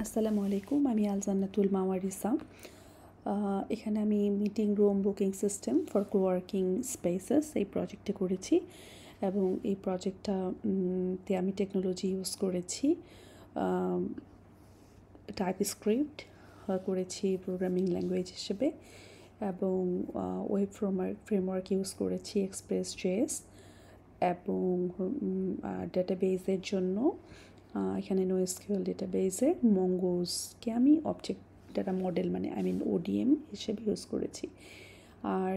আসসালামু আলাইকুম, আমি আলজান্নাতুল মাওয়ারিসা। এখানে আমি meeting room booking system for coworking spaces এই প্রজেক্টে করেছি এবং এই প্রজেক্টটা তে আমি টেকনোলজি ইউজ করেছি। টাইপস্ক্রিপ্ট করেছি প্রোগ্রামিং ল্যাঙ্গুয়েজ হিসেবে এবং ওয়েব ফ্রেমওয়ার্ক ইউজ করেছি এক্সপ্রেস.js এবং ডেটাবেজের জন্য এখানে NoSQL ডেটাবেজে মঙ্গোজকে আমি অবজেক্ট ডাটা মডেল মানে ODM হিসেবে ইউজ করেছি। আর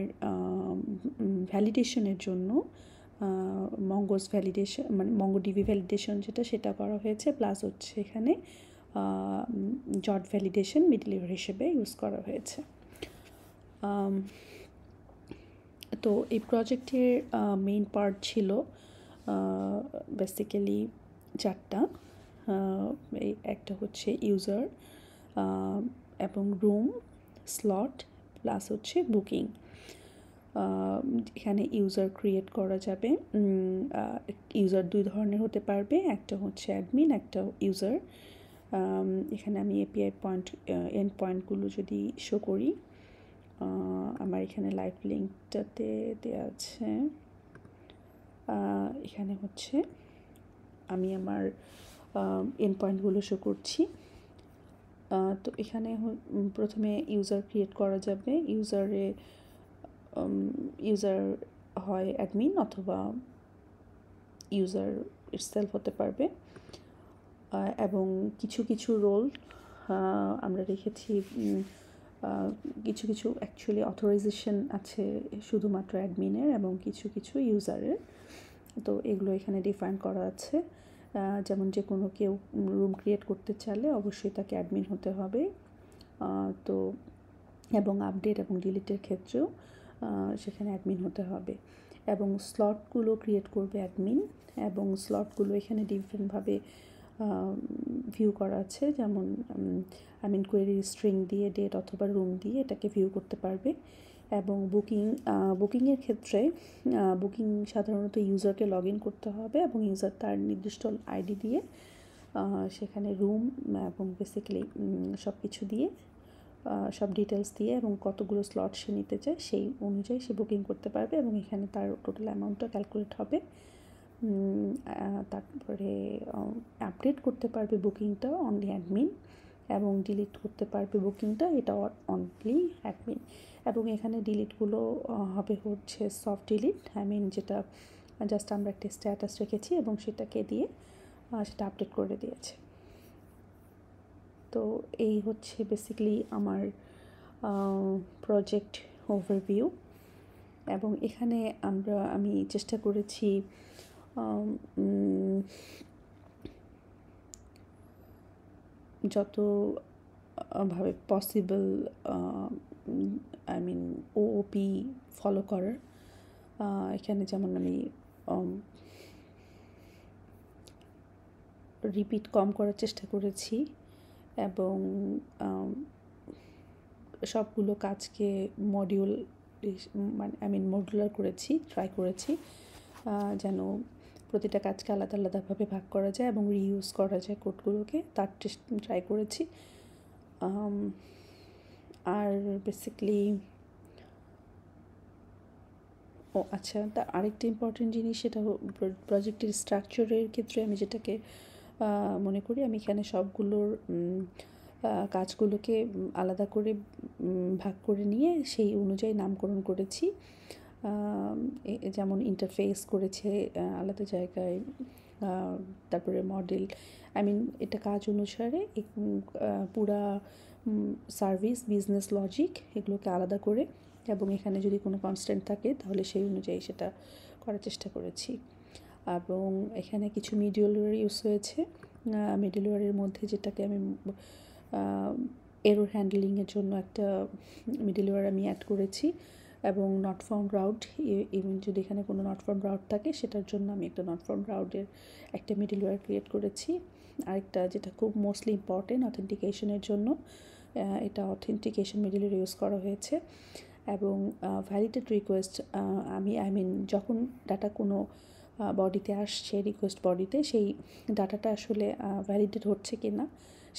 ভ্যালিডেশনের জন্য মঙ্গোজ ভ্যালিডেশন মানে MongoDB ভ্যালিডেশন সেটা করা হয়েছে, প্লাস হচ্ছে এখানে জট ভ্যালিডেশন মিডলওয়্যার হিসেবে ইউজ করা হয়েছে। তো এই প্রজেক্টের মেইন পার্ট ছিল বেসিক্যালি চারটা। এই একটা হচ্ছে ইউজার এবং রুম স্লট প্লাস হচ্ছে বুকিং। এখানে ইউজার ক্রিয়েট করা যাবে। ইউজার দুই ধরনের হতে পারবে, একটা হচ্ছে অ্যাডমিন, একটা ইউজার। এখানে আমি এপিআই এন্ড পয়েন্টগুলো যদি শো করি, আমার এখানে লাইভ লিঙ্কটাতে দেওয়া আছে। এখানে হচ্ছে আমি আমার এন্ড পয়েন্টগুলো শো করছি। তো এখানে প্রথমে ইউজার ক্রিয়েট করা যাবে। ইউজার হয় অ্যাডমিন অথবা ইউজার ইটসেলফ হতে পারবে এবং কিছু রোল আমরা রেখেছি। কিছু অ্যাকচুয়ালি অথরাইজেশন আছে শুধুমাত্র অ্যাডমিনের এবং কিছু ইউজারের। তো এগুলো এখানে ডিফাইন করা আছে। যেমন যে কোনো কেউ রুম ক্রিয়েট করতে চাইলে অবশ্যই তাকে অ্যাডমিন হতে হবে। তো এবং আপডেট এবং ডিলিটের ক্ষেত্রেও সেখানে অ্যাডমিন হতে হবে এবং স্লটগুলো ক্রিয়েট করবে অ্যাডমিন এবং স্লটগুলো এখানে ডিফারেন্টভাবে ভিউ করা আছে। যেমন কোয়েরি স্ট্রিং দিয়ে ডেট অথবা রুম দিয়ে এটাকে ভিউ করতে পারবে এবং বুকিংয়ের ক্ষেত্রে বুকিং সাধারণত ইউজারকে লগ ইন করতে হবে এবং ইউজার তার নির্দিষ্ট আইডি দিয়ে সেখানে রুম এবং বেসিক্যালি সব কিছু দিয়ে সব ডিটেলস দিয়ে এবং কতগুলো স্লট সে নিতে চায় সেই অনুযায়ী সে বুকিং করতে পারবে এবং এখানে তার টোটাল অ্যামাউন্টটা ক্যালকুলেট হবে। তারপরে আপডেট করতে পারবে বুকিংটা অনলি অ্যাডমিন এবং ডিলিট করতে পারবে বুকিংটা এটা অনলি অ্যাডমিন এবং এখানে ডিলিটগুলো হবে হচ্ছে সফট ডিলিট, যেটা জাস্ট আমরা একটা স্ট্যাটাস রেখেছি এবং সেটাকে দিয়ে সেটা আপডেট করে দিয়েছে। তো এই হচ্ছে বেসিক্যালি আমার প্রজেক্ট ওভারভিউ এবং এখানে আমি চেষ্টা করেছি যতভাবে পসিবল ওওপি ফলো করার। এখানে যেমন আমি রিপিট কম করার চেষ্টা করেছি এবং সবগুলো কাজকে মডুলার ট্রাই করেছি যেন প্রতিটা কাজকে আলাদাভাবে ভাগ করা যায় এবং রিইউজ করা যায় কোডগুলোকে, তার ট্রাই করেছি। আর বেসিক্যালি আচ্ছা, আরেকটা ইম্পর্টেন্ট জিনিস সেটা প্রজেক্টের স্ট্রাকচারের ক্ষেত্রে আমি যেটাকে মনে করি, আমি এখানে সবগুলোর কাজগুলোকে আলাদা করে ভাগ করে নিয়ে সেই অনুযায়ী নামকরণ করেছি। যেমন ইন্টারফেস করেছে আলাদা জায়গায়, তারপরে মডেল এটা কাজ অনুসারে পুরা সার্ভিস বিজনেস লজিক এগুলোকে আলাদা করে এবং এখানে যদি কোনো কনস্ট্যান্ট থাকে তাহলে সেই অনুযায়ী সেটা করার চেষ্টা করেছি এবং এখানে কিছু মিডলওয়্যার ইউজ হয়েছে। মিডলওয়্যারের মধ্যে যেটাকে আমি এরর হ্যান্ডলিংয়ের জন্য একটা মিডলওয়্যার আমি অ্যাড করেছি এবং নট ফাউন্ড রাউট, ইভেন যদি এখানে কোনো নট ফাউন্ড রাউট থাকে সেটার জন্য আমি একটা নট ফাউন্ড রাউটের একটা মিডলওয়্যার ক্রিয়েট করেছি। আরেকটা যেটা খুব মোস্টলি ইম্পর্টেন্ট অথেন্টিকেশনের জন্য, এটা অথেন্টিকেশন মিডলওয়্যার ইউজ করা হয়েছে এবং ভ্যালিডেট রিকোয়েস্ট যখন ডাটা কোনো বডিতে আসছে, রিকোয়েস্ট বডিতে, সেই ডাটাটা আসলে ভ্যালিডেট হচ্ছে কি না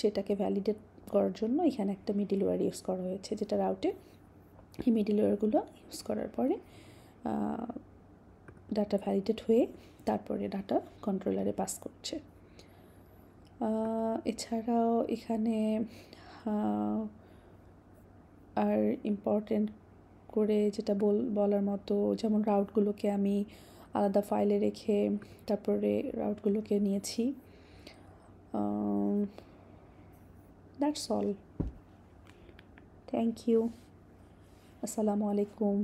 সেটাকে ভ্যালিডেট করার জন্য এখানে একটা মিডলওয়্যার ইউজ করা হয়েছে, যেটা রাউটে এই মিডলওয়্যারগুলো ইউজ করার পরে ডাটা ভ্যালিডেট হয়ে তারপরে ডাটা কন্ট্রোলারে পাস করছে। এছাড়াও এখানে আর ইম্পর্টেন্ট করে যেটা বলার মতো, যেমন রাউটগুলোকে আমি আলাদা ফাইলে রেখে তারপরে রাউটগুলোকে নিয়েছি। That's all. Thank you. আসসালামু আলাইকুম।